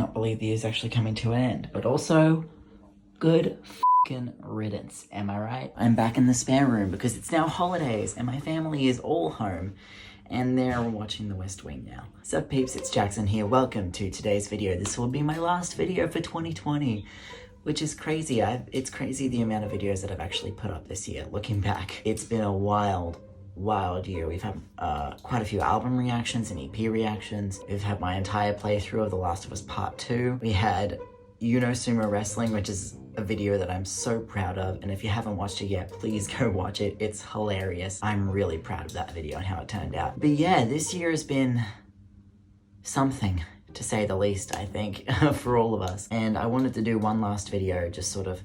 cannot believe the year's actually coming to an end. But also, good f***ing riddance, am I right? I'm back in the spare room because it's now holidays and my family is all home and they're watching The West Wing now. Sup peeps, it's Jackson here. Welcome to today's video. This will be my last video for 2020, which is crazy. It's crazy the amount of videos that I've actually put up this year. Looking back, it's been a wild year. We've had quite a few album reactions and EP reactions. We've had my entire playthrough of The Last of Us Part 2. We had Sumo Wrestling, which is a video that I'm so proud of, and if you haven't watched it yet, please go watch it. It's hilarious. I'm really proud of that video and how it turned out. But yeah, this year has been something, to say the least, I think, for all of us. And I wanted to do one last video just sort of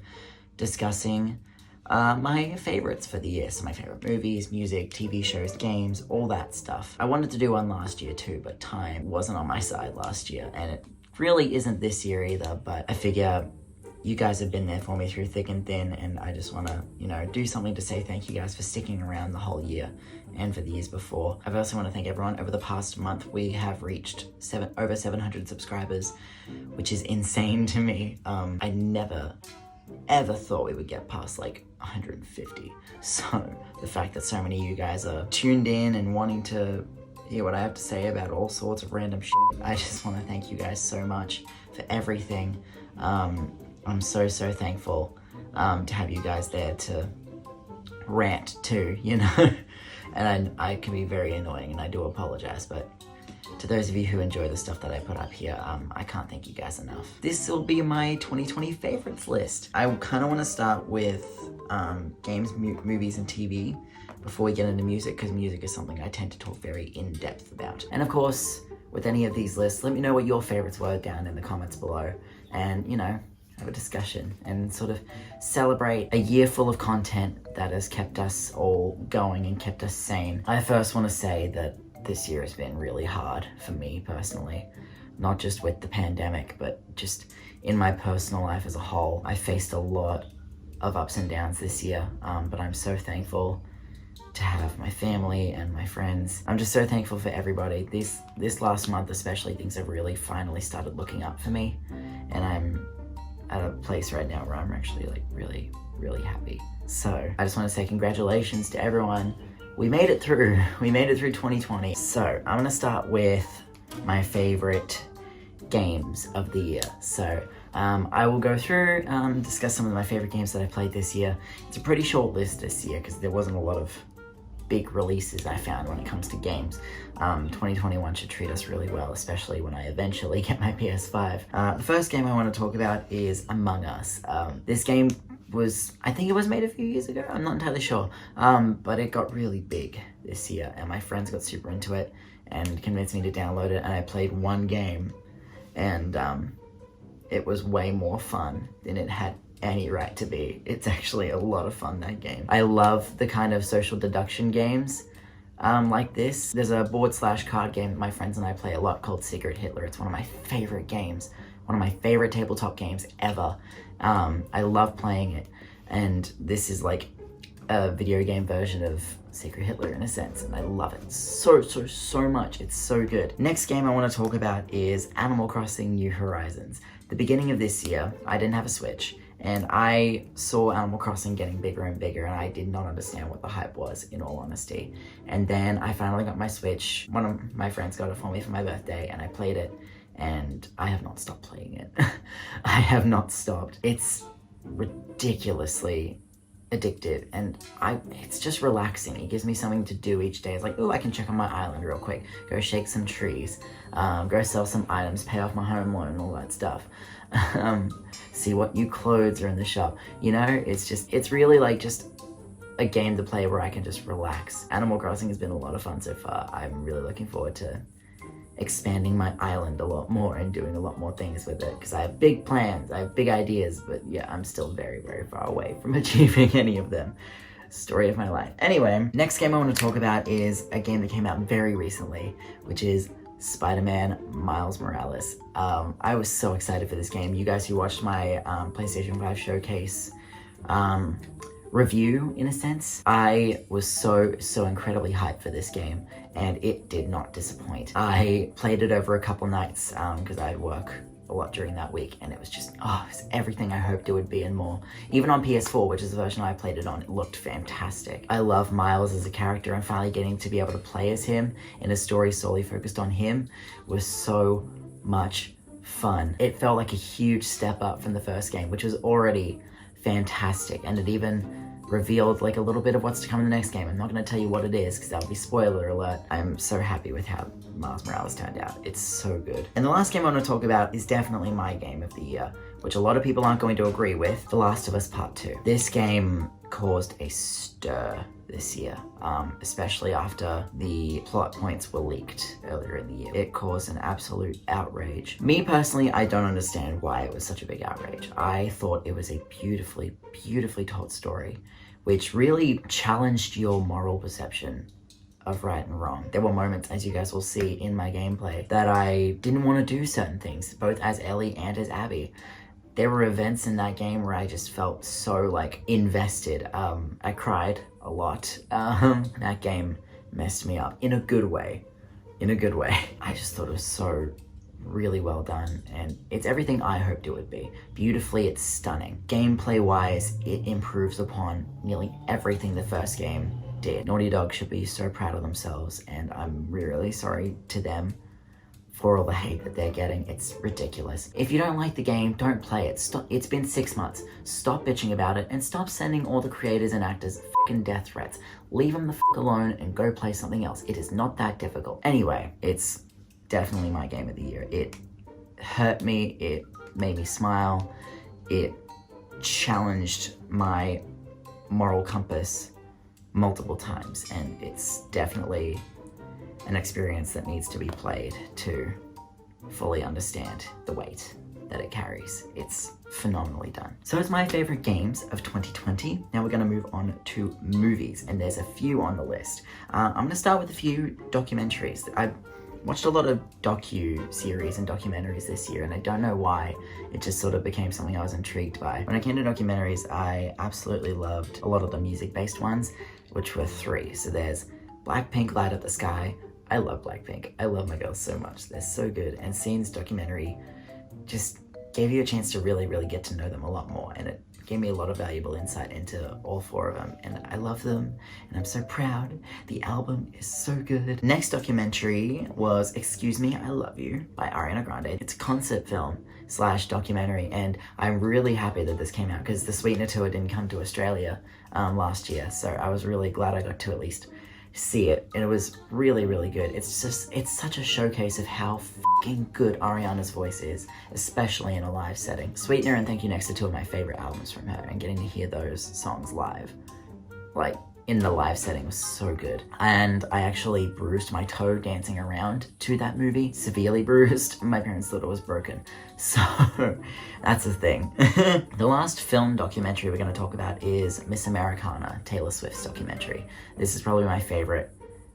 discussing my favorites for the year. So my favorite movies, music, TV shows, games, all that stuff. I wanted to do one last year too, but time wasn't on my side last year, and it really isn't this year either. But I figure you guys have been there for me through thick and thin, and I just want to, do something to say thank you guys for sticking around the whole year and for the years before. I also want to thank everyone. Over the past month, we have reached over 700 subscribers, which is insane to me. I never ever thought we would get past like 150. So the fact that so many of you guys are tuned in and wanting to hear what I have to say about all sorts of random shit, I just want to thank you guys so much for everything. I'm so thankful to have you guys there to rant to, and I can be very annoying, and I do apologize, but to those of you who enjoy the stuff that I put up here, I can't thank you guys enough. This will be my 2020 favorites list. I kind of want to start with games, movies, and TV before we get into music, because music is something I tend to talk very in-depth about. And of course, with any of these lists, let me know what your favorites were down in the comments below, and have a discussion and sort of celebrate a year full of content that has kept us all going and kept us sane. I first want to say that this year has been really hard for me personally, not just with the pandemic, but just in my personal life as a whole. I faced a lot of ups and downs this year, but I'm so thankful to have my family and my friends. I'm just so thankful for everybody. This last month especially, things have really finally started looking up for me, and I'm at a place right now where I'm actually like really happy. So I just want to say congratulations to everyone. We made it through 2020. So I'm gonna start with my favorite games of the year. So I will go through, discuss some of my favorite games that I played this year. It's a pretty short list this year because there wasn't a lot of big releases I found when it comes to games. 2021 should treat us really well, especially when I eventually get my PS5. The first game I want to talk about is Among Us. This game I think it was made a few years ago, I'm not entirely sure, but it got really big this year, and my friends got super into it and convinced me to download it, and I played one game, and it was way more fun than it had any right to be. It's actually a lot of fun, that game. I love the kind of social deduction games like this. There's a board/card game that my friends and I play a lot called Secret Hitler. It's one of my favorite games, one of my favorite tabletop games ever. I love playing it, and this is like a video game version of Secret Hitler in a sense, and I love it so much. It's so good. Next game I want to talk about is Animal Crossing New Horizons. The beginning of this year, I didn't have a Switch, and I saw Animal Crossing getting bigger and bigger, and I did not understand what the hype was, in all honesty. And then I finally got my Switch. One of my friends got it for me for my birthday, and I played it, and I have not stopped playing it. I have not stopped. It's ridiculously addictive, and it's just relaxing. It gives me something to do each day. It's like, oh, I can check on my island real quick, go shake some trees, go sell some items, pay off my home loan and all that stuff, see what new clothes are in the shop. It's really like just a game to play where I can just relax. Animal Crossing has been a lot of fun so far. I'm really looking forward to expanding my island a lot more and doing a lot more things with it, because I have big plans, I have big ideas, but yeah, I'm still very far away from achieving any of them. Story of my life. Anyway, next game I want to talk about is a game that came out very recently, which is Spider-Man Miles Morales. I was so excited for this game. You guys who watched my PlayStation 5 showcase review, in a sense, I was so incredibly hyped for this game, and it did not disappoint. I played it over a couple nights because I work a lot during that week, and it was just, it's everything I hoped it would be and more. Even on PS4, which is the version I played it on, it looked fantastic. I love Miles as a character, and finally getting to be able to play as him in a story solely focused on him was so much fun. It felt like a huge step up from the first game, which was already fantastic, and it even revealed like a little bit of what's to come in the next game. I'm not going to tell you what it is because that would be spoiler alert. I'm so happy with how Miles Morales turned out. It's so good. And the last game I want to talk about is definitely my game of the year, which a lot of people aren't going to agree with, The Last of Us Part 2. This game caused a stir this year, especially after the plot points were leaked earlier in the year. It caused an absolute outrage. Me personally, I don't understand why it was such a big outrage. I thought it was a beautifully, beautifully told story, which really challenged your moral perception of right and wrong. There were moments, as you guys will see in my gameplay, that I didn't want to do certain things, both as Ellie and as Abby. There were events in that game where I just felt so like invested. I cried a lot. That game messed me up in a good way. In a good way. I just thought it was so really well done, and it's everything I hoped it would be. Beautifully, it's stunning. Gameplay wise, it improves upon nearly everything the first game did. Naughty Dog should be so proud of themselves, and I'm really sorry to them for all the hate that they're getting. It's ridiculous. If you don't like the game, don't play it. Stop. It's been 6 months. Stop bitching about it and stop sending all the creators and actors fucking death threats. Leave them the fuck alone and go play something else. It is not that difficult. Anyway, it's definitely my game of the year. It hurt me. It made me smile. It challenged my moral compass multiple times, and it's definitely an experience that needs to be played to fully understand the weight that it carries. It's phenomenally done. So it's my favorite games of 2020. Now we're gonna move on to movies, and there's a few on the list. I'm gonna start with a few documentaries. I've watched a lot of docu-series and documentaries this year, and I don't know why. It just sort of became something I was intrigued by. When it came to documentaries, I absolutely loved a lot of the music-based ones, which were 3. So there's Blackpink, Light Up the Sky. I love Blackpink. I love my girls so much. They're so good. And Scene's documentary just gave you a chance to really, really get to know them a lot more. And it gave me a lot of valuable insight into all 4 of them. And I love them. And I'm so proud. The album is so good. Next documentary was Excuse Me, I Love You by Ariana Grande. It's a concert film / documentary. And I'm really happy that this came out because the Sweetener tour didn't come to Australia last year. So I was really glad I got to at least see it, and it was really, really good. It's such a showcase of how fucking good Ariana's voice is, especially in a live setting. Sweetener and Thank You Next are 2 of my favorite albums from her, and getting to hear those songs live, like in the live setting, was so good. And I actually bruised my toe dancing around to that movie, severely bruised. My parents thought it was broken. So that's a thing. The last film documentary we're going to talk about is Miss Americana, Taylor Swift's documentary. This is probably my favorite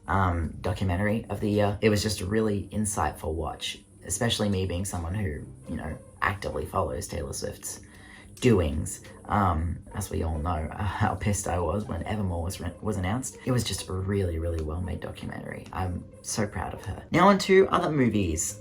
documentary of the year. It was just a really insightful watch, especially me being someone who, actively follows Taylor Swift's doings. As we all know, how pissed I was when Evermore was announced. It was just a really, really well-made documentary. I'm so proud of her. Now on to other movies.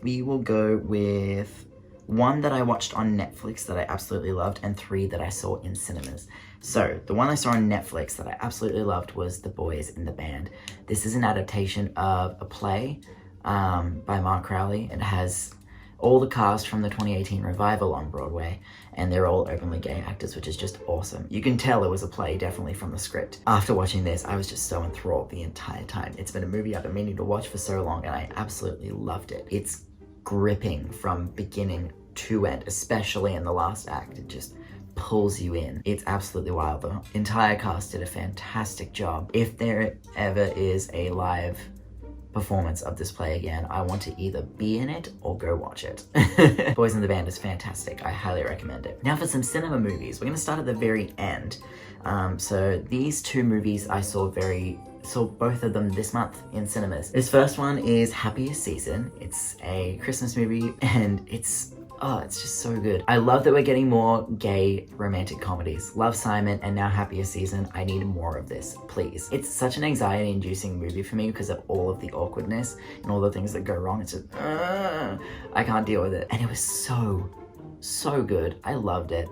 We will go with 1 that I watched on Netflix that I absolutely loved, and 3 that I saw in cinemas. So the one I saw on Netflix that I absolutely loved was The Boys in the Band. This is an adaptation of a play by Mark Crowley. It has all the cast from the 2018 revival on Broadway, and they're all openly gay actors, which is just awesome. You can tell it was a play definitely from the script. After watching this, I was just so enthralled the entire time. It's been a movie I've been meaning to watch for so long, and I absolutely loved it. It's gripping from beginning to end, especially in the last act. It just pulls you in. It's absolutely wild. The entire cast did a fantastic job. If there ever is a live performance of this play again, I want to either be in it or go watch it. Boys in the Band is fantastic. I highly recommend it. Now for some cinema movies. We're going to start at the very end. So these 2 movies I saw both of them this month in cinemas. This first one is Happiest Season. It's a Christmas movie, and it's Oh, it's just so good. I love that we're getting more gay romantic comedies. Love, Simon, and now Happier Season. I need more of this, please. It's such an anxiety-inducing movie for me because of all of the awkwardness and all the things that go wrong. It's just, I can't deal with it. And it was so good. I loved it.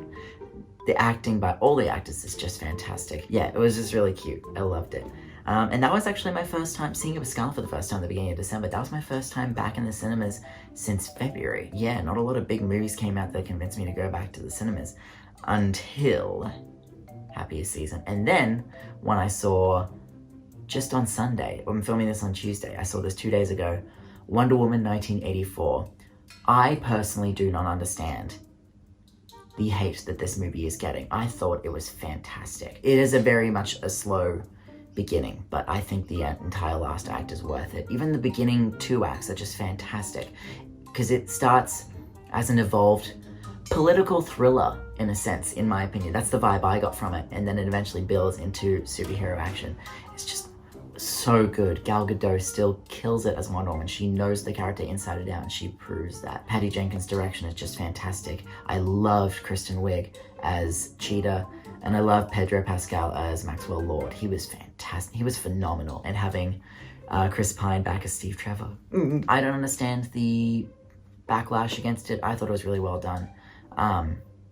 The acting by all the actors is just fantastic. Yeah, it was just really cute. I loved it. And that was actually my first time seeing it with Scarlett for the first time at the beginning of December. That was my first time back in the cinemas since February. Yeah, not a lot of big movies came out that convinced me to go back to the cinemas until Happier Season. And then when I saw, just on Sunday, I'm filming this on Tuesday, I saw this 2 days ago, Wonder Woman 1984. I personally do not understand the hate that this movie is getting. I thought it was fantastic. It is a very much a slow beginning, but I think the entire last act is worth it. Even the beginning 2 acts are just fantastic because it starts as an evolved political thriller in a sense, in my opinion. That's the vibe I got from it, and then it eventually builds into superhero action. It's just so good. Gal Gadot still kills it as Wonder Woman. She knows the character inside and out, and she proves that. Patty Jenkins' direction is just fantastic. I loved Kristen Wiig as Cheetah, and I love Pedro Pascal as Maxwell Lord. He was fantastic. He was phenomenal. And having Chris Pine back as Steve Trevor. I don't understand the backlash against it. I thought it was really well done.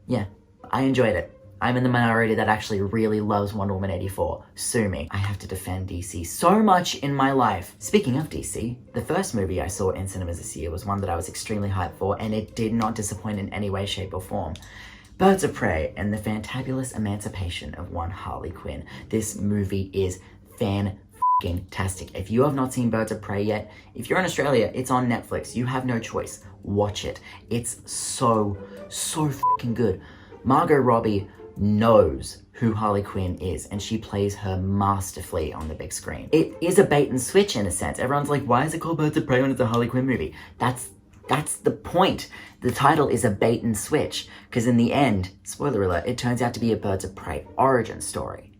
Yeah, I enjoyed it. I'm in the minority that actually really loves Wonder Woman 84. Sue me. I have to defend DC so much in my life. Speaking of DC, the first movie I saw in cinemas this year was one that I was extremely hyped for, and it did not disappoint in any way, shape, or form. Birds of Prey and the Fantabulous Emancipation of One Harley Quinn. This movie is fan-tastic. If you have not seen Birds of Prey yet, if you're in Australia, it's on Netflix. You have no choice. Watch it. It's so fucking good. Margot Robbie knows who Harley Quinn is, and she plays her masterfully on the big screen. It is a bait and switch in a sense. Everyone's like, why is it called Birds of Prey when it's a Harley Quinn movie? That's the point. The title is a bait and switch, because in the end, spoiler alert, it turns out to be a Birds of Prey origin story.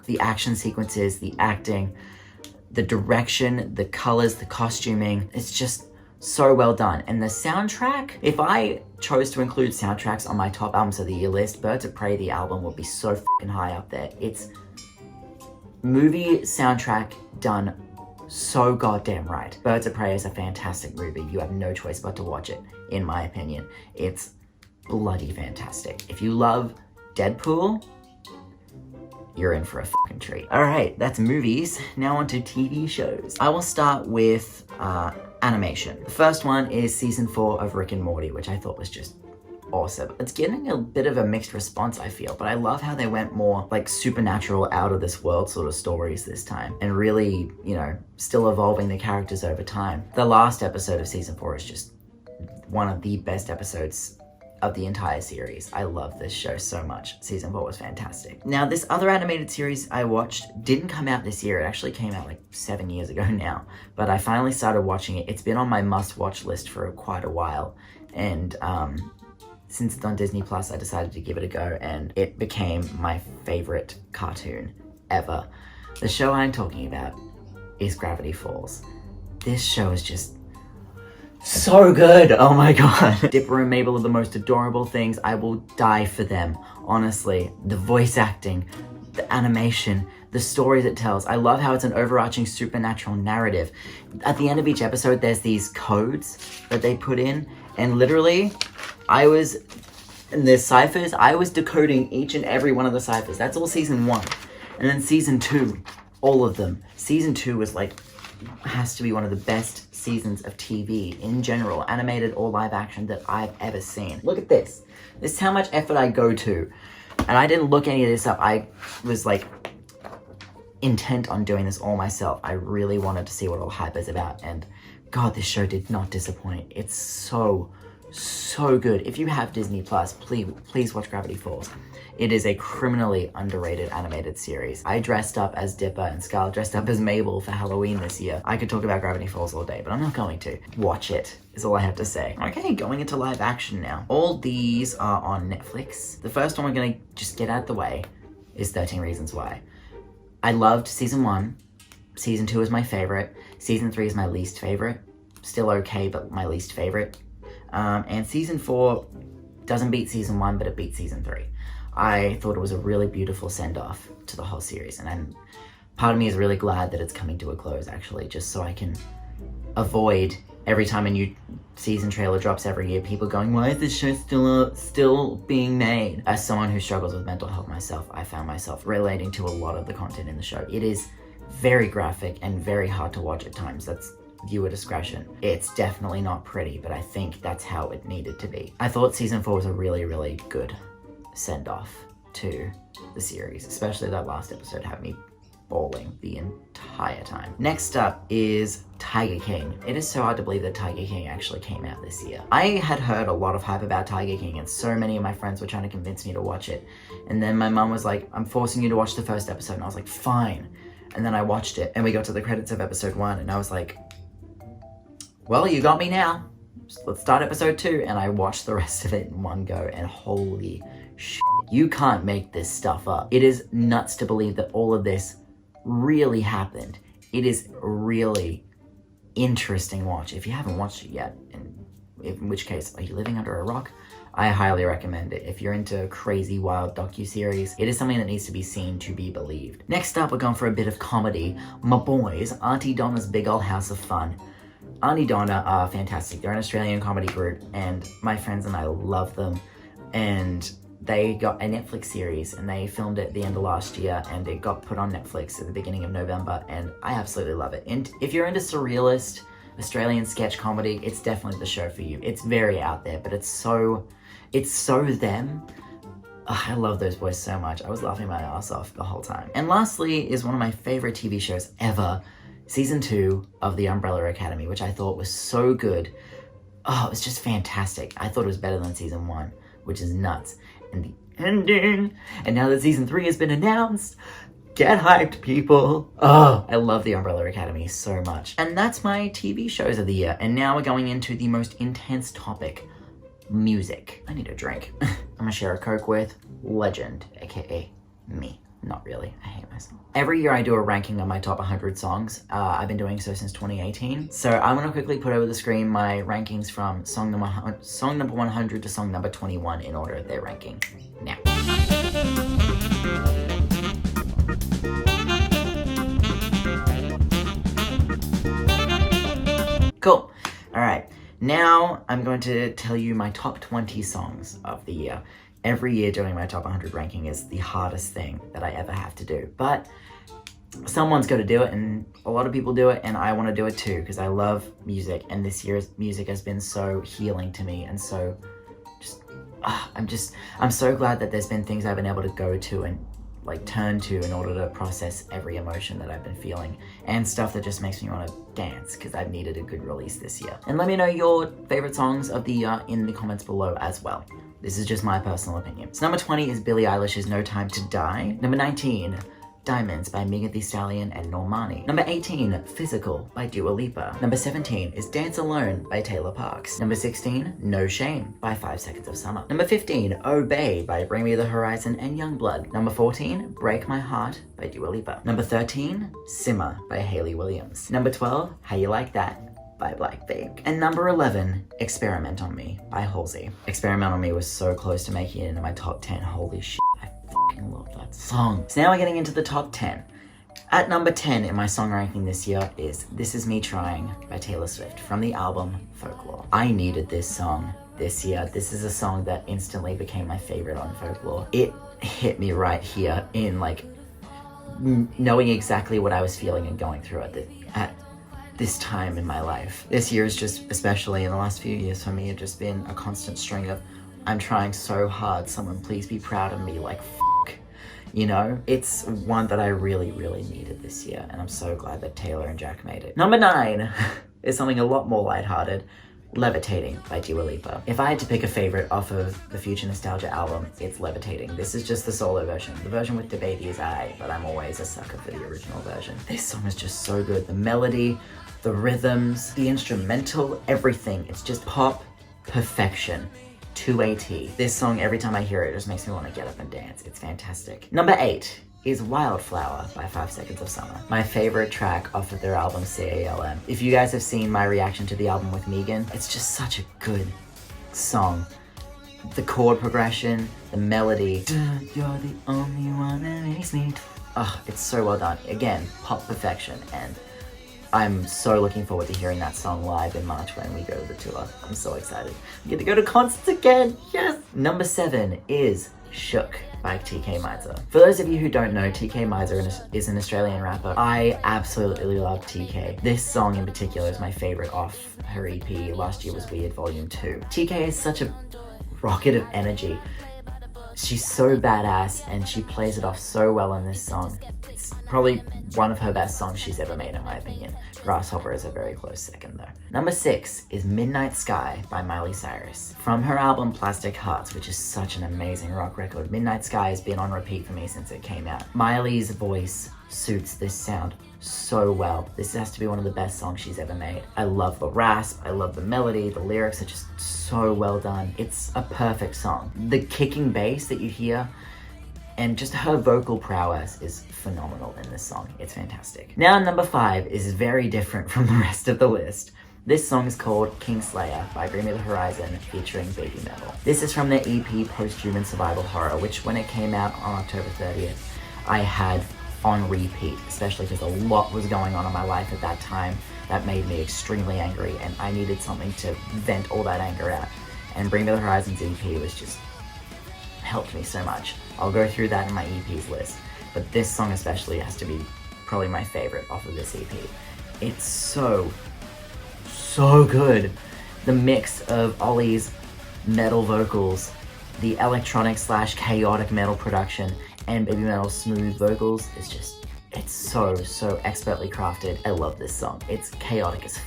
The action sequences, the acting, the direction, the colors, the costuming, it's just so well done. And the soundtrack, if I chose to include soundtracks on my top albums of the year list, Birds of Prey, the album, would be so fucking high up there. It's movie soundtrack done so goddamn right. Birds of Prey is a fantastic movie. You have no choice but to watch it, in my opinion. It's bloody fantastic. If you love Deadpool, you're in for a fucking treat. All right, that's movies. Now on to TV shows. I will start with animation. The first one is season 4 of Rick and Morty, which I thought was just awesome. It's getting a bit of a mixed response, I feel, but I love how they went more like supernatural, out of this world sort of stories this time, and really, you know, still evolving the characters over time. The last episode of season 4 is just one of the best episodes of the entire series. I love this show so much. Season 4 was fantastic. Now, this other animated series I watched didn't come out this year. It actually came out like 7 years ago now, but I finally started watching it. It's been on my must-watch list for quite a while, and since it's on Disney Plus, I decided to give it a go, and it became my favorite cartoon ever. The show I'm talking about is Gravity Falls. This show is just so good. Oh my god. Dipper and Mabel are the most adorable things. I will die for them. Honestly, the voice acting, the animation, the stories it tells. I love how it's an overarching supernatural narrative. At the end of each episode, there's these codes that they put in, and literally, in the ciphers, I was decoding each and every one of the ciphers. That's all season 1. And then season 2, all of them. Season 2 was like, has to be one of the best seasons of TV in general, animated or live action, that I've ever seen. Look at this. This is how much effort I go to. And I didn't look any of this up. I was like intent on doing this all myself. I really wanted to see what all hype is about, and god, this show did not disappoint. It's so good. If you have Disney Plus, please watch Gravity Falls. It is a criminally underrated animated series. I dressed up as Dipper, and Scarlett dressed up as Mabel for Halloween this year. I could talk about Gravity Falls all day, but I'm not going to. Watch it, is all I have to say. Okay, going into live action now. All these are on Netflix. The first one we're gonna just get out of the way is 13 Reasons Why. I loved season 1. Season 2 is my favorite. Season 3 is my least favorite. Still okay, but my least favorite. And season 4 doesn't beat season 1, but it beats season 3. I thought it was a really beautiful send-off to the whole series, and part of me is really glad that it's coming to a close, actually, just so I can avoid every time a new season trailer drops every year, people going, why is this show still being made? As someone who struggles with mental health myself, I found myself relating to a lot of the content in the show. It is very graphic and very hard to watch at times. That's viewer discretion. It's definitely not pretty, but I think that's how it needed to be. I thought season 4 was a really, really good send-off to the series, especially that last episode had me bawling the entire time. Next up is Tiger King. It is so hard to believe that Tiger King actually came out this year. I had heard a lot of hype about Tiger King, and so many of my friends were trying to convince me to watch it. And then my mom was like, I'm forcing you to watch the first episode. And I was like, fine. And then I watched it, and we got to the credits of episode 1, and I was like, well, you got me now. Let's start episode 2. And I watched the rest of it in one go, and holy shit, you can't make this stuff up. It is nuts to believe that all of this really happened. It is really interesting watch. If you haven't watched it yet, in which case, are you living under a rock? I highly recommend it. If you're into crazy, wild docuseries, it is something that needs to be seen to be believed. Next up, we're going for a bit of comedy. My boys, Auntie Donna's Big Ol' House of Fun. Auntie Donna are fantastic. They're an Australian comedy group, and my friends and I love them. And they got a Netflix series, and they filmed it at the end of last year, and it got put on Netflix at the beginning of November, and I absolutely love it. And if you're into surrealist Australian sketch comedy, it's definitely the show for you. It's very out there, but it's so them. Ugh, I love those boys so much. I was laughing my ass off the whole time. And lastly is one of my favorite TV shows ever, season 2 of The Umbrella Academy, which I thought was so good. Oh, it was just fantastic. I thought it was better than season 1, which is nuts. And the ending, and now that season 3 has been announced, get hyped, people. Oh, I love The Umbrella Academy so much. And that's my TV shows of the year. And now we're going into the most intense topic, music. I need a drink. I'm gonna share a Coke with Legend, aka me. Not really, I hate myself. Every year I do a ranking of my top 100 songs. I've been doing so since 2018. So I'm gonna quickly put over the screen my rankings from song number 100 to song number 21 in order of their ranking now. Cool, all right. Now I'm going to tell you my top 20 songs of the year. Every year doing my top 100 ranking is the hardest thing that I ever have to do, but someone's got to do it, and a lot of people do it, and I want to do it too because I love music, and this year's music has been so healing to me, and so I'm so glad that there's been things I've been able to go to and like turn to in order to process every emotion that I've been feeling, and stuff that just makes me want to dance because I've needed a good release this year. And let me know your favorite songs of the year in the comments below as well. This is just my personal opinion. So number 20 is Billie Eilish's No Time to Die. Number 19, Diamonds by Megan Thee Stallion and Normani. Number 18, Physical by Dua Lipa. Number 17 is Dance Alone by Taylor Parks. Number 16, No Shame by 5 Seconds of Summer. Number 15, Obey by Bring Me the Horizon and Youngblood. Number 14, Break My Heart by Dua Lipa. Number 13, Simmer by Hayley Williams. Number 12, How You Like That by Blackpink. And number 11, Experiment on Me by Halsey. Experiment on Me was so close to making it into my top 10. Holy shit, I fucking love that song. So now we're getting into the top 10. At number 10 in my song ranking this year is This Is Me Trying by Taylor Swift from the album Folklore. I needed this song this year. This is a song that instantly became my favorite on Folklore. It hit me right here in like knowing exactly what I was feeling and going through at this time in my life. This year is just, especially in the last few years for me, have just been a constant string of I'm trying so hard, someone please be proud of me, like f***. You know, it's one that I really, really needed this year, and I'm so glad that Taylor and Jack made it. Number 9 is something a lot more lighthearted, Levitating by Dua Lipa. If I had to pick a favorite off of the Future Nostalgia album, it's Levitating. This is just the solo version. The version with DaBaby is aight, but I'm always a sucker for the original version. This song is just so good. The melody, the rhythms, the instrumental, everything. It's just pop perfection to a T. This song, every time I hear it, just makes me want to get up and dance. It's fantastic. Number 8 is Wildflower by 5 Seconds of Summer. My favorite track off of their album CALM. If you guys have seen my reaction to the album with Megan, it's just such a good song. The chord progression, the melody. You're the only one that makes me. It's so well done. Again, pop perfection, and I'm so looking forward to hearing that song live in March when we go to the tour. I'm so excited. We get to go to concerts again, yes! Number 7 is Shook by TK Mizer. For those of you who don't know, TK Mizer is an Australian rapper. I absolutely love TK. This song in particular is my favorite off her EP. Last year was Weird Volume 2. TK is such a rocket of energy. She's so badass and she plays it off so well in this song. It's probably one of her best songs she's ever made in my opinion. Grasshopper is a very close second though. Number 6 is Midnight Sky by Miley Cyrus. From her album Plastic Hearts, which is such an amazing rock record, Midnight Sky has been on repeat for me since it came out. Miley's voice suits this sound so well. This has to be one of the best songs she's ever made. I love the rasp, I love the melody, the lyrics are just so well done. It's a perfect song. The kicking bass that you hear and just her vocal prowess is phenomenal in this song. It's fantastic. Now number 5 is very different from the rest of the list. This song is called Kingslayer by Bring Me the Horizon featuring Baby Metal. This is from their EP Post-Human Survival Horror, which when it came out on October 30th, I had on repeat, especially because a lot was going on in my life at that time that made me extremely angry and I needed something to vent all that anger out. And Bring Me the Horizon's EP was just helped me so much. I'll go through that in my EPs list, but this song especially has to be probably my favorite off of this EP. It's so good. The mix of Ollie's metal vocals, the electronic / chaotic metal production, and Baby Metal's smooth vocals is just, it's so expertly crafted. I love this song. It's chaotic as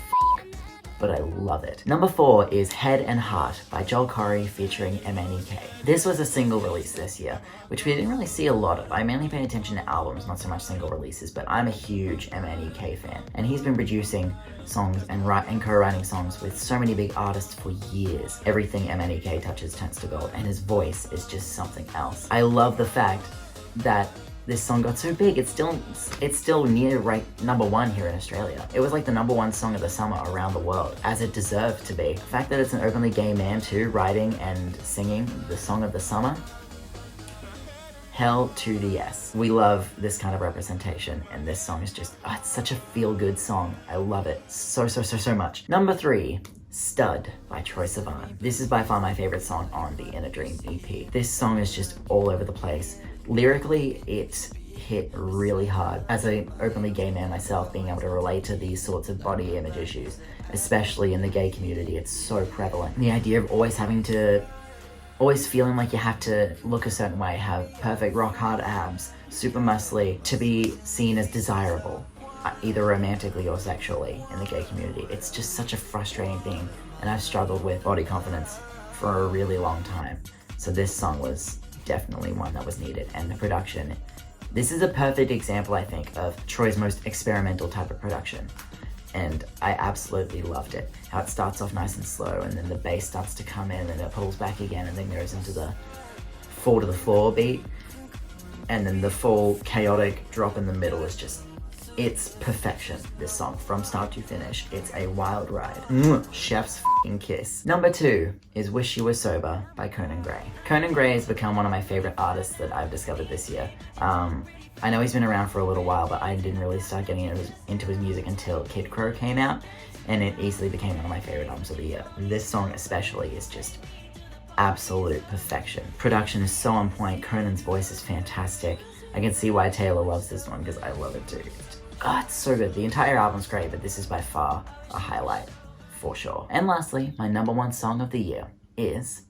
but I love it. Number 4 is Head and Heart by Joel Corry featuring MNEK. This was a single release this year, which we didn't really see a lot of. I mainly pay attention to albums, not so much single releases, but I'm a huge MNEK fan. And he's been producing songs and co-writing songs with so many big artists for years. Everything MNEK touches turns to gold, and his voice is just something else. I love the fact that this song got so big. It's still near number 1 here in Australia. It was like the number 1 song of the summer around the world, as it deserved to be. The fact that it's an openly gay man too, writing and singing the song of the summer, hell to the yes. We love this kind of representation, and this song is just, it's such a feel-good song. I love it so much. Number 3, Stud by Troye Sivan. This is by far my favorite song on the Inner Dream EP. This song is just all over the place. Lyrically, it hit really hard. As an openly gay man myself, being able to relate to these sorts of body image issues, especially in the gay community, it's so prevalent. The idea of always feeling like you have to look a certain way, have perfect rock hard abs, super muscly, to be seen as desirable, either romantically or sexually in the gay community. It's just such a frustrating thing, and I've struggled with body confidence for a really long time. So this song was definitely one that was needed, and the production. This is a perfect example, I think, of Troy's most experimental type of production, and I absolutely loved it. How it starts off nice and slow, and then the bass starts to come in, and it pulls back again, and then goes into the fall to the floor beat, and then the full chaotic drop in the middle is just, it's perfection, this song, from start to finish. It's a wild ride. Chef's f***ing kiss. Number 2 is Wish You Were Sober by Conan Gray. Conan Gray has become one of my favorite artists that I've discovered this year. I know he's been around for a little while, but I didn't really start getting into his music until Kid Crow came out, and it easily became one of my favorite albums of the year. This song especially is just absolute perfection. Production is so on point. Conan's voice is fantastic. I can see why Taylor loves this one, because I love it too. It's so good. The entire album's great, but this is by far a highlight, for sure. And lastly, my number 1 song of the year is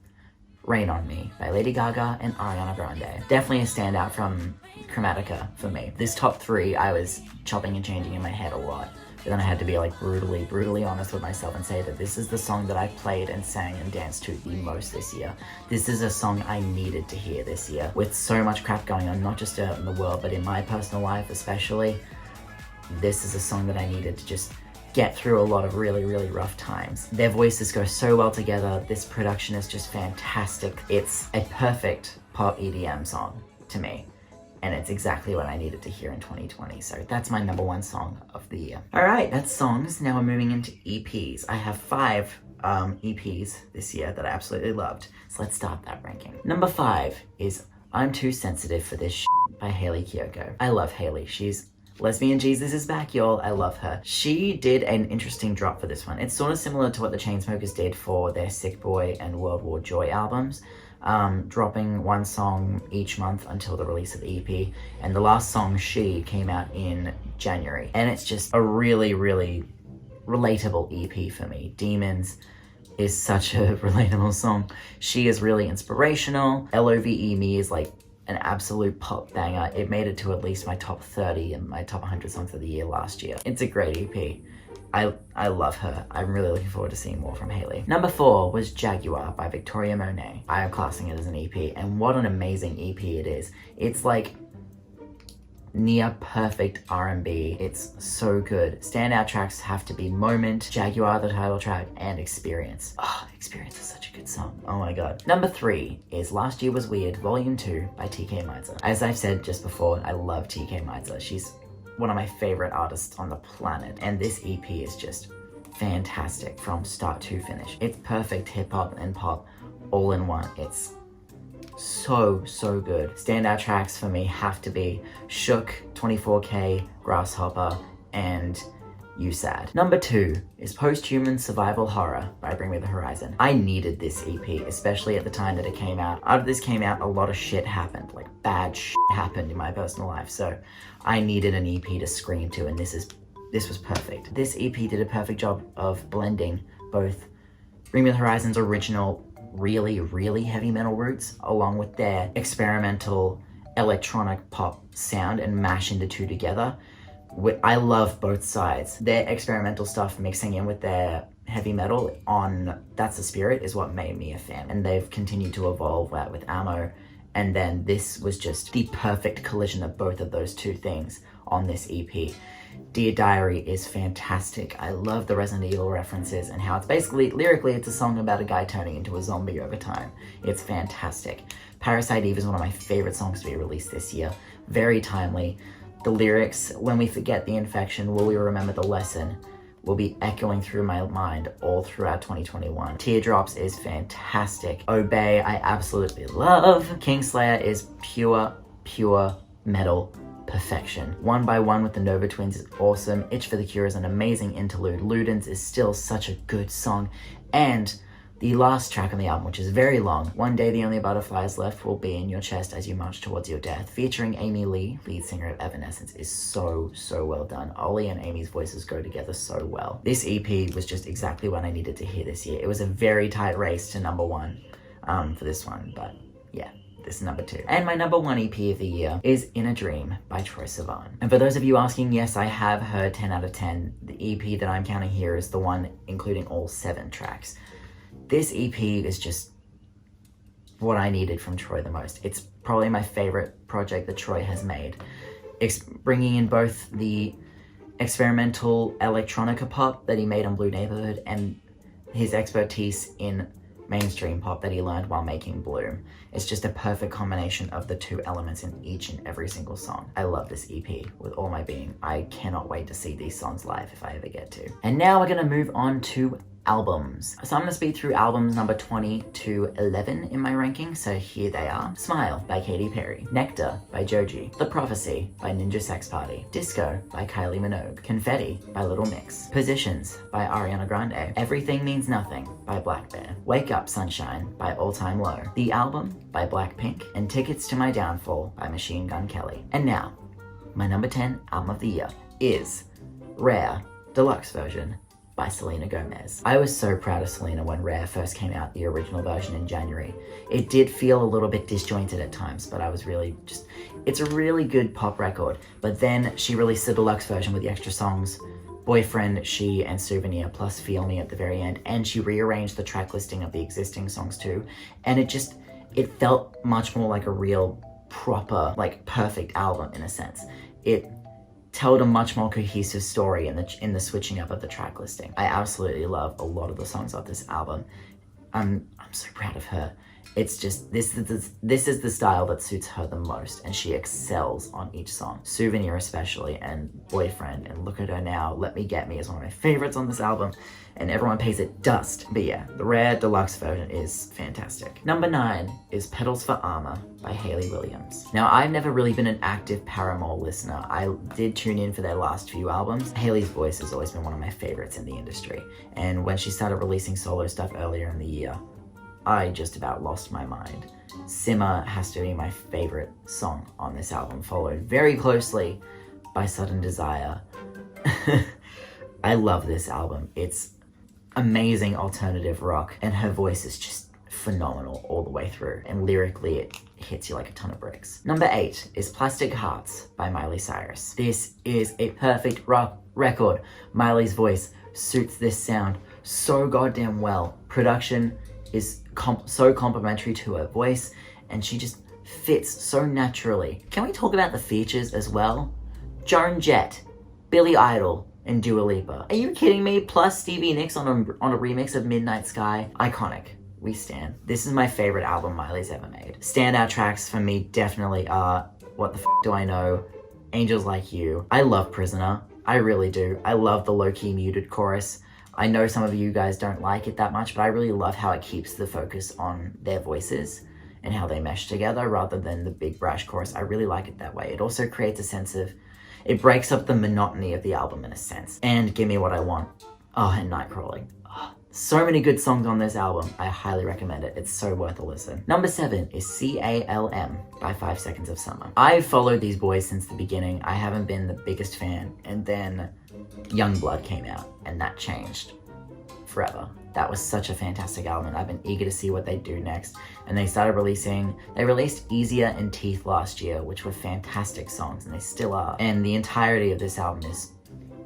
Rain On Me by Lady Gaga and Ariana Grande. Definitely a standout from Chromatica for me. This top 3, I was chopping and changing in my head a lot, but then I had to be like brutally honest with myself and say that this is the song that I played and sang and danced to the most this year. This is a song I needed to hear this year. With so much crap going on, not just out in the world, but in my personal life especially, this is a song that I needed to just get through a lot of really rough times. Their voices go so well together. This production is just fantastic. It's a perfect pop EDM song to me, and it's exactly what I needed to hear in 2020. So that's my number 1 song of the year. All right, that's songs. Now we're moving into EPs. I have 5 EPs this year that I absolutely loved. So let's start that ranking. Number 5 is I'm Too Sensitive for This Shit by Hayley Kiyoko. I love Hayley. She's Lesbian Jesus is back, y'all. I love her. She did an interesting drop for this one. It's sort of similar to what the Chainsmokers did for their Sick Boy and World War Joy albums, dropping one song each month until the release of the EP. And the last song, She, came out in January. And it's just a really, really relatable EP for me. Demons is such a relatable song. She is really inspirational. Love Me is like an absolute pop banger. It made it to at least my top 30 and my top 100 songs of the year last year. It's a great EP. I love her. I'm really looking forward to seeing more from Hayley. Number 4 was Jaguar by Victoria Monet. I am classing it as an EP, and what an amazing EP it is. It's like near perfect R&B. It's so good. Standout tracks have to be Moment, Jaguar, the title track, and Experience. Oh, Experience is such a good song. Oh my god. Number 3 is Last Year Was Weird, Volume 2 by TK Maidza. As I've said just before, I love TK Maidza. She's one of my favorite artists on the planet, and this EP is just fantastic from start to finish. It's perfect hip-hop and pop all in one. It's so good. Standout tracks for me have to be Shook, 24K, Grasshopper, and You Sad. Number 2 is Posthuman Survival Horror by Bring Me the Horizon. I needed this EP, especially at the time that it came out. After this came out, a lot of shit happened, like bad shit happened in my personal life, so I needed an EP to scream to, and this was perfect. This EP did a perfect job of blending both Bring Me the Horizon's original really, really heavy metal roots along with their experimental electronic pop sound and mashing the two together. I love both sides. Their experimental stuff mixing in with their heavy metal on That's the Spirit is what made me a fan, and they've continued to evolve that with Ammo, and then this was just the perfect collision of both of those two things on this EP. Dear Diary is fantastic. I love the Resident Evil references and how it's basically, lyrically, it's a song about a guy turning into a zombie over time. It's fantastic. Parasite Eve is one of my favorite songs to be released this year. Very timely. The lyrics, when we forget the infection, will we remember the lesson, will be echoing through my mind all throughout 2021. Teardrops is fantastic. Obey, I absolutely love. Kingslayer is pure metal perfection. One by One with the Nova Twins is awesome. Itch for the Cure is an amazing interlude. Ludens is still such a good song. And the last track on the album, which is very long, One Day the Only Butterflies Left Will Be in Your Chest as You March Towards Your Death, featuring Amy Lee, lead singer of Evanescence, is so well done. Ollie and Amy's voices go together so well. This EP was just exactly what I needed to hear this year. It was a very tight race to number 1 for this one, but yeah. This is number 2. And my number 1 EP of the year is In a Dream by Troye Sivan. And for those of you asking, yes, I have heard 10 out of 10. The EP that I'm counting here is the one including all 7 tracks. This EP is just what I needed from Troye the most. It's probably my favorite project that Troye has made. It's bringing in both the experimental electronica pop that he made on Blue Neighborhood and his expertise in mainstream pop that he learned while making Bloom. It's just a perfect combination of the two elements in each and every single song. I love this EP with all my being. I cannot wait to see these songs live if I ever get to. And now we're gonna move on to albums. So I'm gonna speed through albums number 20 to 11 in my ranking, so here they are. Smile by Katy Perry, Nectar by Joji, The Prophecy by Ninja Sex Party, Disco by Kylie Minogue, Confetti by Little Mix, Positions by Ariana Grande, Everything Means Nothing by Black Bear, Wake Up Sunshine by All Time Low, The Album by Blackpink, and Tickets to My Downfall by Machine Gun Kelly. And now, my number 10 album of the year is Rare Deluxe Version by Selena Gomez. I was so proud of Selena when Rare first came out, the original version in January. It did feel a little bit disjointed at times, but I was really just, it's a really good pop record. But then she released the deluxe version with the extra songs, Boyfriend, She, and Souvenir, plus Feel Me at the very end, and she rearranged the track listing of the existing songs too, and it felt much more like a real, proper, like perfect album in a sense. It told a much more cohesive story in the switching up of the track listing. I absolutely love a lot of the songs off this album. I'm so proud of her. It's just, this is the style that suits her the most, and she excels on each song. Souvenir especially, and Boyfriend, and Look at Her Now, Let Me Get Me is one of my favorites on this album. and everyone pays it dust. But yeah, the rare deluxe version is fantastic. Number 9 is Petals for Armor by Hayley Williams. Now, I've never really been an active Paramore listener. I did tune in for their last few albums. Hayley's voice has always been one of my favorites in the industry, and when she started releasing solo stuff earlier in the year, I just about lost my mind. Simmer has to be my favorite song on this album, followed very closely by Sudden Desire. I love this album. It's amazing alternative rock, and her voice is just phenomenal all the way through, and lyrically it hits you like a ton of bricks. Number 8 is Plastic Hearts by Miley Cyrus. This is a perfect rock record. Miley's voice suits this sound so goddamn well. Production is so complimentary to her voice, and she just fits so naturally. Can we talk about the features as well? Joan Jett, Billy Idol, and Dua Lipa. Are you kidding me? Plus Stevie Nicks on a remix of Midnight Sky. Iconic. We stand. This is my favorite album Miley's ever made. Standout tracks for me definitely are What the F Do I Know, Angels Like You. I love Prisoner. I really do. I love the low-key muted chorus. I know some of you guys don't like it that much, but I really love how it keeps the focus on their voices and how they mesh together rather than the big brash chorus. I really like it that way. It also creates a sense of, it breaks up the monotony of the album in a sense. And Give Me What I Want. Oh, and Nightcrawling. Oh, so many good songs on this album. I highly recommend it. It's so worth a listen. Number 7 is CALM by 5 Seconds of Summer. I've followed these boys since the beginning. I haven't been the biggest fan, and then Youngblood came out, and that changed forever. That was such a fantastic album, and I've been eager to see what they do next. And they released Easier and Teeth last year, which were fantastic songs, and they still are. And the entirety of this album is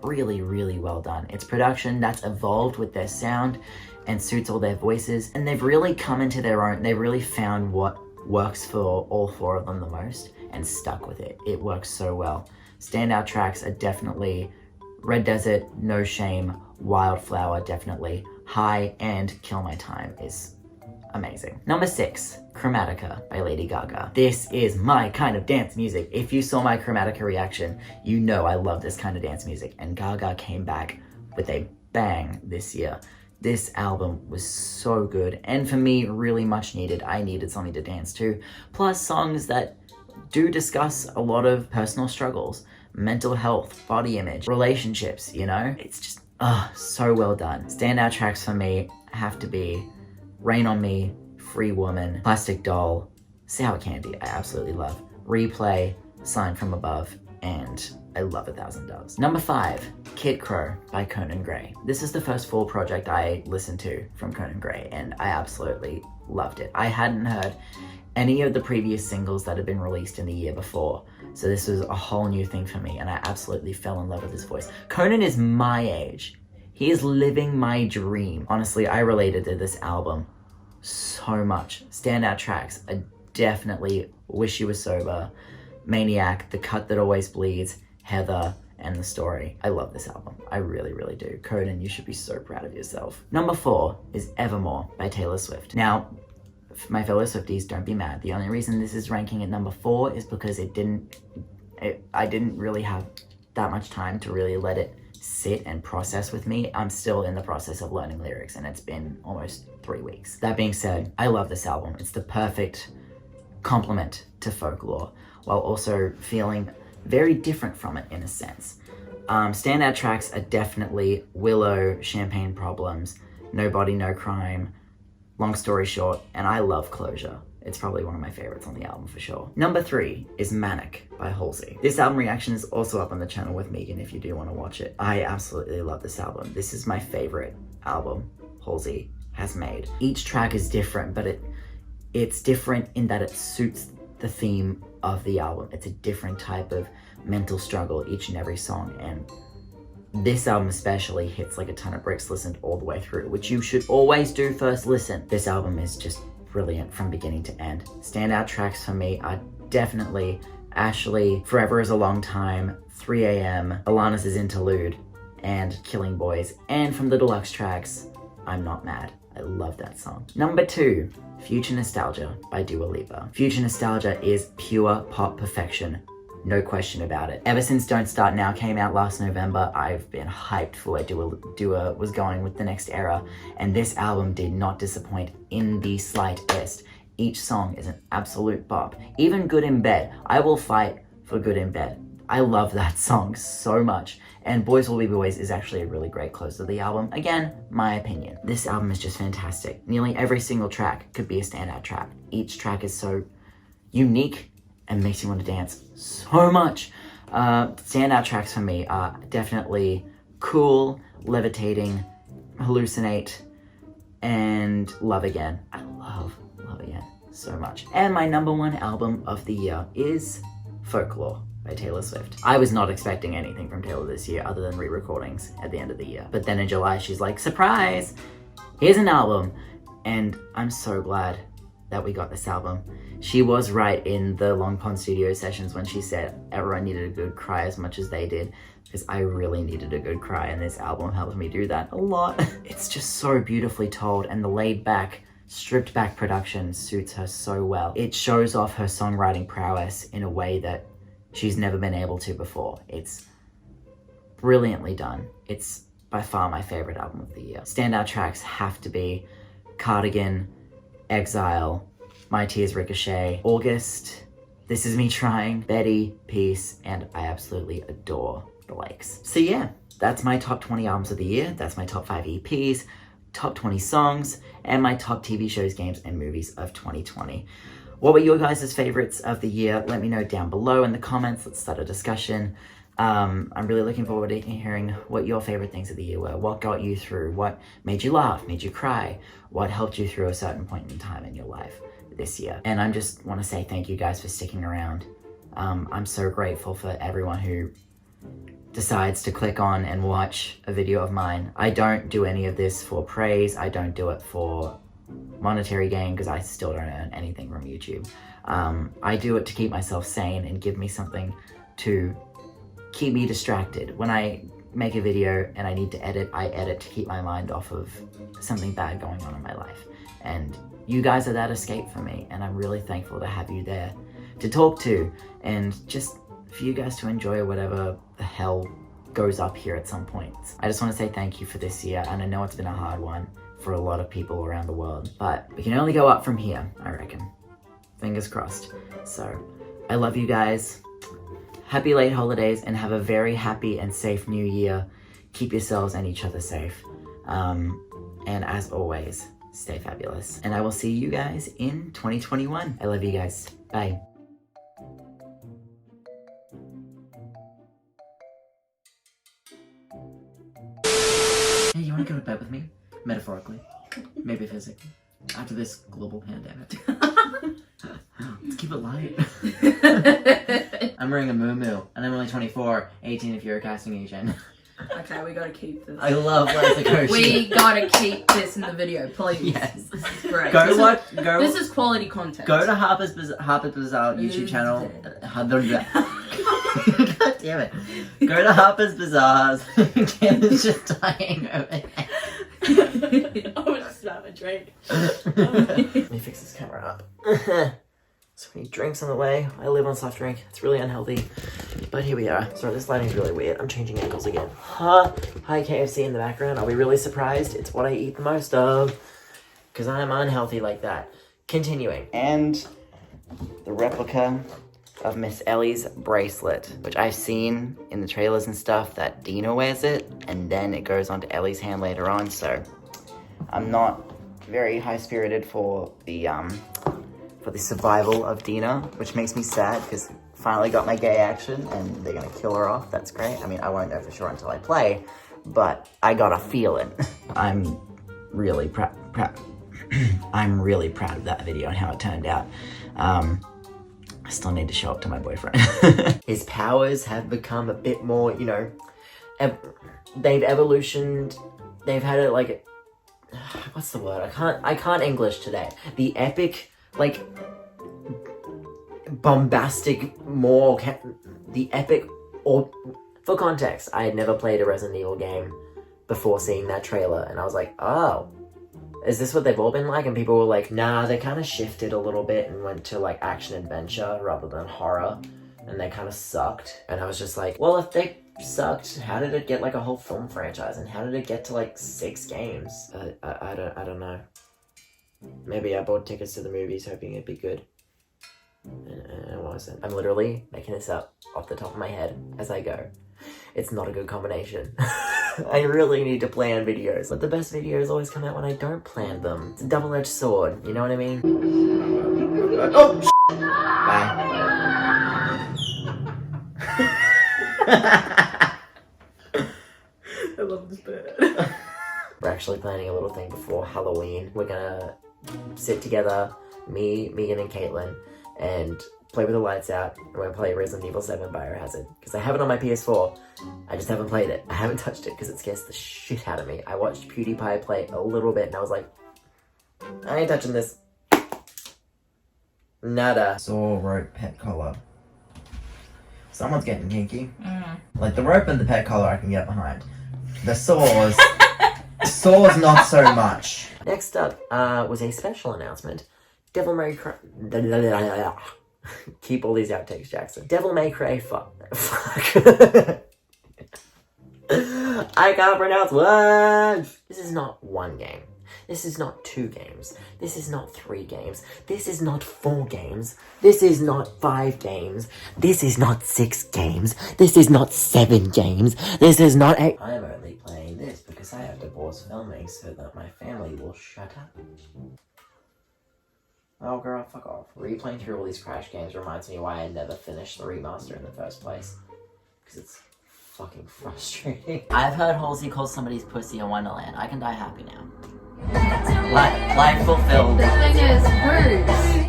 really, really well done. It's production that's evolved with their sound and suits all their voices, and they've really come into their own. They've really found what works for all 4 of them the most and stuck with it. It works so well. Standout tracks are definitely Red Desert, No Shame, Wildflower, definitely. High, and Kill My Time is amazing. Number 6, Chromatica by Lady Gaga. This is my kind of dance music. If you saw my Chromatica reaction, you know I love this kind of dance music, and Gaga came back with a bang this year. This album was so good, and for me, really much needed. I needed something to dance to, plus songs that do discuss a lot of personal struggles, mental health, body image, relationships, you know? It's just, so well done. Standout tracks for me have to be Rain on Me, Free Woman, Plastic Doll, Sour Candy, I absolutely love, Replay, Sign from Above, and I love 1,000 Doves. Number 5, Kid Crow by Conan Gray. This is the first full project I listened to from Conan Gray, and I absolutely loved it. I hadn't heard any of the previous singles that had been released in the year before, so this was a whole new thing for me, and I absolutely fell in love with his voice. Conan is my age. He is living my dream. Honestly, I related to this album so much. Standout tracks are definitely Wish You Were Sober, Maniac, The Cut That Always Bleeds, Heather, and The Story. I love this album. I really, really do. Conan, you should be so proud of yourself. Number 4 is Evermore by Taylor Swift. Now, my fellow Swifties, don't be mad. The only reason this is ranking at number 4 is because I didn't really have that much time to really let it sit and process with me. I'm still in the process of learning lyrics, and it's been almost 3 weeks. That being said, I love this album. It's the perfect complement to Folklore, while also feeling very different from it in a sense. Standout tracks are definitely Willow, Champagne Problems, No Body, No Crime, Long Story Short, and I love Closure. It's probably one of my favorites on the album for sure. Number 3 is Manic by Halsey. This album reaction is also up on the channel with Megan if you do want to watch it. I absolutely love this album. This is my favorite album Halsey has made. Each track is different, but it's different in that it suits the theme of the album. It's a different type of mental struggle each and every song, and this album especially hits like a ton of bricks listened all the way through, which you should always do first listen. This album is just brilliant from beginning to end. Standout tracks for me are definitely Ashley, Forever Is a Long Time, 3 AM, Alanis' Interlude, and Killing Boys. And from the deluxe tracks, I'm Not Mad. I love that song. Number 2, Future Nostalgia by Dua Lipa. Future Nostalgia is pure pop perfection. No question about it. Ever since Don't Start Now came out last November, I've been hyped for where Dua was going with the next era, and this album did not disappoint in the slightest. Each song is an absolute bop. Even Good in Bed. I will fight for Good in Bed. I love that song so much. And Boys Will Be Boys is actually a really great close to the album. Again, my opinion. This album is just fantastic. Nearly every single track could be a standout track. Each track is so unique and makes you want to dance so much. Standout tracks for me are definitely Cool, Levitating, Hallucinate, and Love Again. I love Love Again so much. And my number one album of the year is Folklore by Taylor Swift. I was not expecting anything from Taylor this year other than re-recordings at the end of the year. But then in July, she's like, surprise, here's an album. And I'm so glad that we got this album. She was right in the Long Pond studio sessions when she said everyone needed a good cry as much as they did, because I really needed a good cry, and this album helped me do that a lot. It's just so beautifully told, and the laid back, stripped back production suits her so well. It shows off her songwriting prowess in a way that she's never been able to before. It's brilliantly done. It's by far my favorite album of the year. Standout tracks have to be Cardigan, Exile, My Tears Ricochet, August, This Is Me Trying, Betty, Peace, and I absolutely adore The Lakes. So yeah, that's my top 20 albums of the year. That's my top 5 EPs, top 20 songs, and my top TV shows, games, and movies of 2020. What were your guys' favorites of the year? Let me know down below in the comments. Let's start a discussion. I'm really looking forward to hearing what your favorite things of the year were. What got you through? What made you laugh, made you cry? What helped you through a certain point in time in your life this year? And I just want to say thank you guys for sticking around. I'm so grateful for everyone who decides to click on and watch a video of mine. I don't do any of this for praise. I don't do it for monetary gain, because I still don't earn anything from YouTube. I do it to keep myself sane and give me something to keep me distracted. When I make a video and I need to edit, I edit to keep my mind off of something bad going on in my life. And you guys are that escape for me, and I'm really thankful to have you there to talk to, and just for you guys to enjoy whatever the hell goes up here at some point. I just want to say thank you for this year, and I know it's been a hard one for a lot of people around the world, but we can only go up from here, I reckon. Fingers crossed. So, I love you guys. Happy late holidays, and have a very happy and safe new year. Keep yourselves and each other safe. And as always, stay fabulous. And I will see you guys in 2021. I love you guys. Bye. Hey, you want to go to bed with me? Metaphorically. Maybe physically. After this global pandemic. Let's keep it light. I'm wearing a muumuu, and I'm only 24, 18 if you're a casting agent. Okay, we gotta keep this. I love Liza Koshy. We gotta keep this in the video, please. Yes. This is great. This is quality content. Go to Harper's Bazaar YouTube channel. God damn it. Go to Harper's Bazaar's. Ken is just dying over there. I was just about a drink. Let me fix this camera up. So many drinks on the way. I live on soft drink. It's really unhealthy. But here we are. Sorry, this lighting's really weird. I'm changing angles again. Hi KFC in the background. Are we really surprised? It's what I eat the most of. Because I'm unhealthy like that. Continuing. And the replica of Miss Ellie's bracelet, which I've seen in the trailers and stuff that Dina wears it, and then it goes onto Ellie's hand later on, so I'm not very high-spirited for the survival of Dina, which makes me sad, because finally got my gay action, and they're gonna kill her off. That's great. I mean, I won't know for sure until I play, but I got a feeling. I'm really proud I'm really proud of that video and how it turned out. I still need to show it to my boyfriend. His powers have become a bit more, you know, they've evolutioned. They've had it like, what's the word? I can't English today. The epic, like, bombastic, or for context, I had never played a Resident Evil game before seeing that trailer, and I was like, oh, is this what they've all been like? And people were like, nah, they kind of shifted a little bit and went to like action adventure rather than horror. and they kind of sucked. And I was just like, well, if they sucked, how did it get like a whole film franchise? And how did it get to like 6 games? I don't know. Maybe I bought tickets to the movies hoping it'd be good. And it wasn't. I'm literally making this up off the top of my head as I go. It's not a good combination. I really need to plan videos. But the best videos always come out when I don't plan them. It's a double-edged sword, you know what I mean? Oh, bye. I love this bird. We're actually planning a little thing before Halloween. We're gonna sit together, me, Megan, and Caitlin, and play with the lights out. And we're gonna play Resident Evil 7 Biohazard. Because I have it on my PS4. I just haven't played it. I haven't touched it because it scares the shit out of me. I watched PewDiePie play a little bit and I was like, I ain't touching this. Nada. Saw rope pet collar. Someone's getting kinky. Like the rope and the pet collar I can get behind. The saws. Saws not so much. Next up was a special announcement. Devil May Cry. Keep all these outtakes, Jackson. Devil May Cry. Fuck. I can't pronounce words. This is not 1 game. This is not 2 games. This is not 3 games. This is not 4 games. This is not 5 games. This is not 6 games. This is not 7 games. This is not 8. I'm only playing this because I have to pause filming so that my family will shut up. Oh girl, fuck off. Replaying through all these Crash games reminds me why I never finished the remaster in the first place. Because it's fucking frustrating. I've heard Halsey call somebody's pussy a Wonderland. I can die happy now. Life fulfilled. The thing is,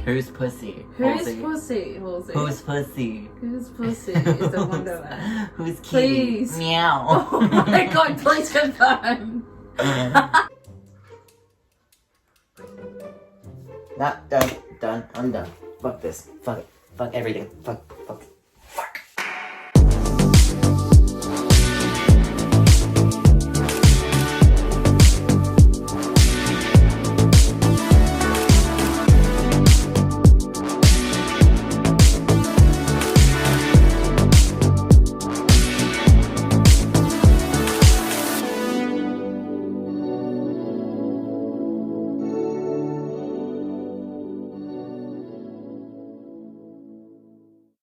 Who's pussy? whose Halsey. pussy? Halsey. Who's pussy? Whose pussy is the Wonderland? Who's kitty? Please. Meow. Oh my god, please confirm. Not done. I'm done. Fuck this. Fuck it. Fuck everything. Fuck.